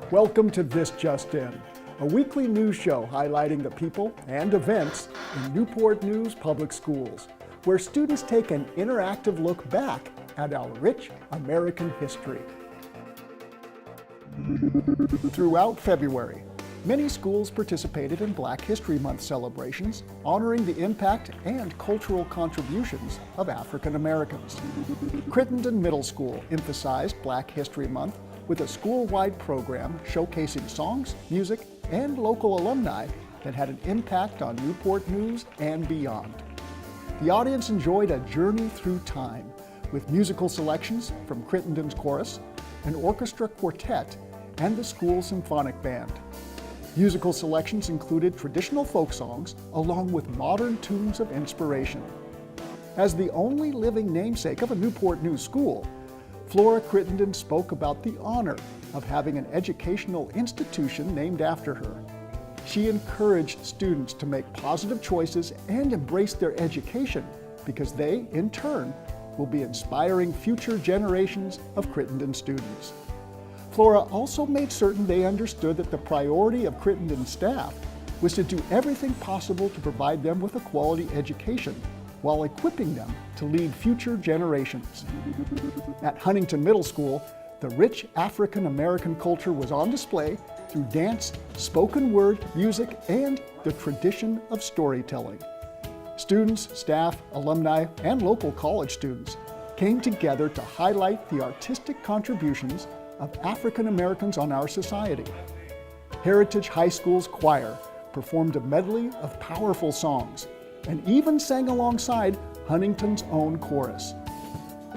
Welcome to This Just In, a weekly news show highlighting the people and events in Newport News Public Schools, where students take an interactive look back at our rich American history. Throughout February, many schools participated in Black History Month celebrations, honoring the impact and cultural contributions of African Americans. Crittenden Middle School emphasized Black History Month with a school-wide program showcasing songs, music, and local alumni that had an impact on Newport News and beyond. The audience enjoyed a journey through time with musical selections from Crittenden's chorus, an orchestra quartet, and the school symphonic band. Musical selections included traditional folk songs along with modern tunes of inspiration. As the only living namesake of a Newport News school, Flora Crittenden spoke about the honor of having an educational institution named after her. She encouraged students to make positive choices and embrace their education because they, in turn, will be inspiring future generations of Crittenden students. Flora also made certain they understood that the priority of Crittenden staff was to do everything possible to provide them with a quality education while equipping them to lead future generations. At Huntington Middle School, the rich African American culture was on display through dance, spoken word, music, and the tradition of storytelling. Students, staff, alumni, and local college students came together to highlight the artistic contributions of African Americans on our society. Heritage High School's choir performed a medley of powerful songs and even sang alongside Huntington's own chorus.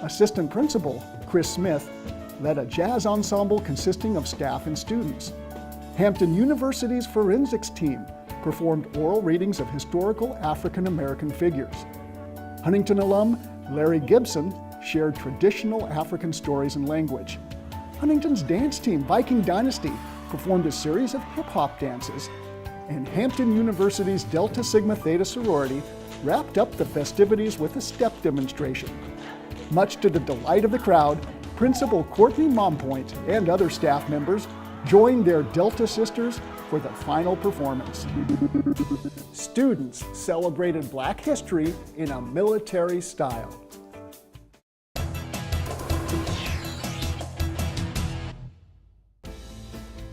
Assistant Principal Chris Smith led a jazz ensemble consisting of staff and students. Hampton University's forensics team performed oral readings of historical African American figures. Huntington alum Larry Gibson shared traditional African stories and language. Huntington's dance team, Viking Dynasty, performed a series of hip-hop dances, and Hampton University's Delta Sigma Theta sorority wrapped up the festivities with a step demonstration. Much to the delight of the crowd, Principal Courtney Mompoint and other staff members joined their Delta sisters for the final performance. Students celebrated Black history in a military style.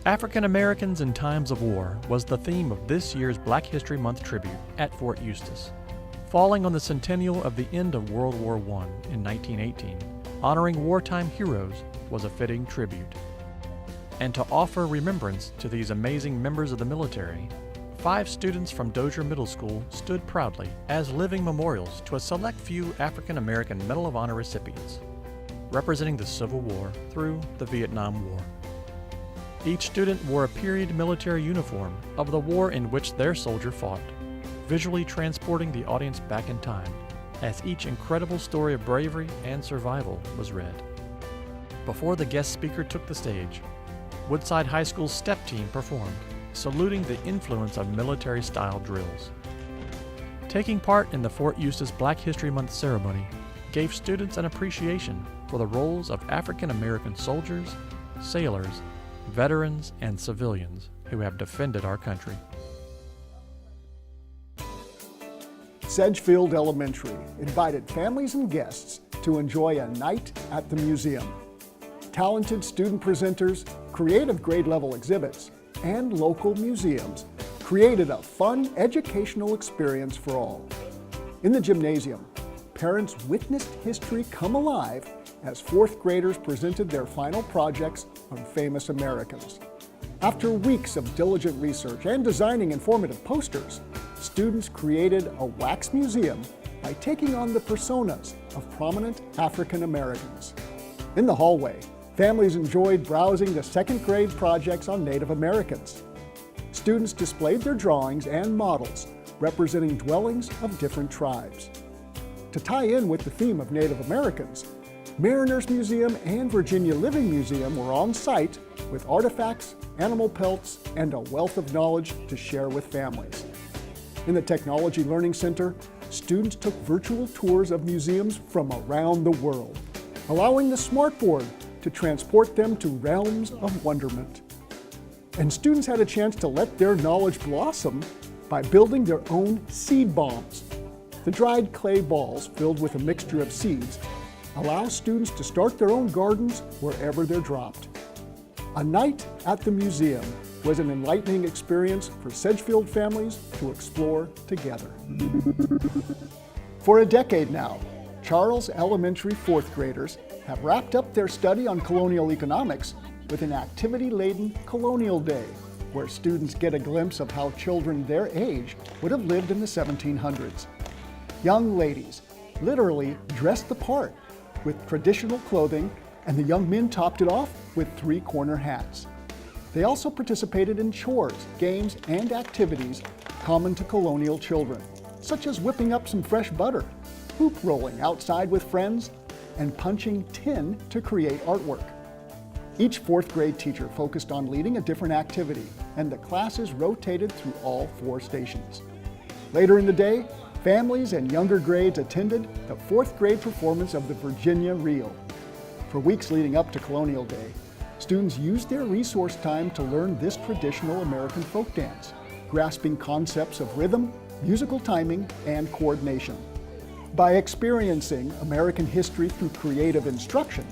African Americans in Times of War was the theme of this year's Black History Month tribute at Fort Eustis. Falling on the centennial of the end of World War I in 1918, honoring wartime heroes was a fitting tribute. And to offer remembrance to these amazing members of the military, 5 students from Dozier Middle School stood proudly as living memorials to a select few African American Medal of Honor recipients, representing the Civil War through the Vietnam War. Each student wore a period military uniform of the war in which their soldier fought, visually transporting the audience back in time as each incredible story of bravery and survival was read. Before the guest speaker took the stage, Woodside High School's step team performed, saluting the influence of military-style drills. Taking part in the Fort Eustis Black History Month ceremony gave students an appreciation for the roles of African American soldiers, sailors, veterans, and civilians who have defended our country. Sedgefield Elementary invited families and guests to enjoy a night at the museum. Talented student presenters, creative grade-level exhibits, and local museums created a fun educational experience for all. In the gymnasium, parents witnessed history come alive as 4th graders presented their final projects on famous Americans. After weeks of diligent research and designing informative posters, students created a wax museum by taking on the personas of prominent African Americans. In the hallway, families enjoyed browsing the 2nd grade projects on Native Americans. Students displayed their drawings and models representing dwellings of different tribes. To tie in with the theme of Native Americans, Mariners Museum and Virginia Living Museum were on site with artifacts, animal pelts, and a wealth of knowledge to share with families. In the Technology Learning Center, students took virtual tours of museums from around the world, allowing the smartboard to transport them to realms of wonderment. And students had a chance to let their knowledge blossom by building their own seed bombs. The dried clay balls filled with a mixture of seeds allow students to start their own gardens wherever they're dropped. A night at the museum was an enlightening experience for Sedgefield families to explore together. For a decade now, Charles Elementary fourth graders have wrapped up their study on colonial economics with an activity-laden Colonial Day, where students get a glimpse of how children their age would have lived in the 1700s. Young ladies literally dressed the part with traditional clothing, and the young men topped it off with three-corner hats. They also participated in chores, games, and activities common to colonial children, such as whipping up some fresh butter, hoop rolling outside with friends, and punching tin to create artwork. Each fourth grade teacher focused on leading a different activity, and the classes rotated through all 4 stations. Later in the day, families and younger grades attended the fourth grade performance of the Virginia Reel. For weeks leading up to Colonial Day, students used their resource time to learn this traditional American folk dance, grasping concepts of rhythm, musical timing, and coordination. By experiencing American history through creative instruction,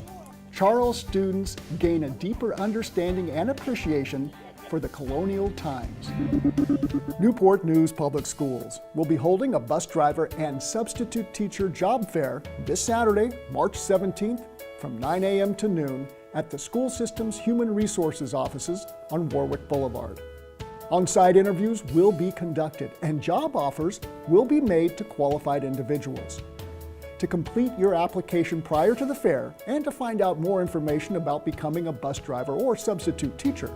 Charles students gain a deeper understanding and appreciation for the colonial times. Newport News Public Schools will be holding a bus driver and substitute teacher job fair this Saturday, March 17th from 9 a.m. to noon at the school system's Human Resources offices on Warwick Boulevard. On-site interviews will be conducted and job offers will be made to qualified individuals. To complete your application prior to the fair and to find out more information about becoming a bus driver or substitute teacher,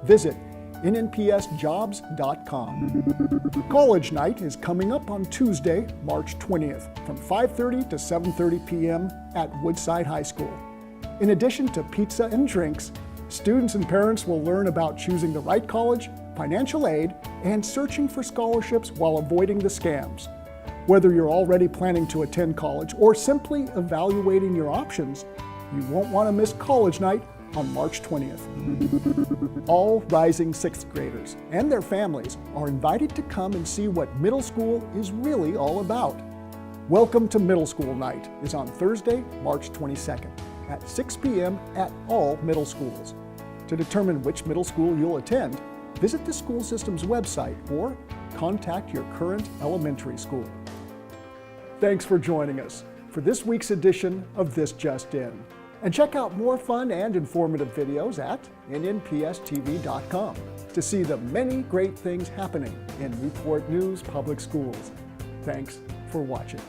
visit nnpsjobs.com. College night is coming up on Tuesday, March 20th from 5:30 to 7:30 p.m. at Woodside High School. In addition to pizza and drinks, students and parents will learn about choosing the right college, financial aid, and searching for scholarships while avoiding the scams. Whether you're already planning to attend college or simply evaluating your options, you won't want to miss college night on March 20th. All rising 6th graders and their families are invited to come and see what middle school is really all about. Welcome to Middle School Night is on Thursday, March 22nd at 6 p.m. at all middle schools. To determine which middle school you'll attend, visit the school system's website or contact your current elementary school. Thanks for joining us for this week's edition of This Just In. And check out more fun and informative videos at nnpstv.com to see the many great things happening in Newport News Public Schools. Thanks for watching.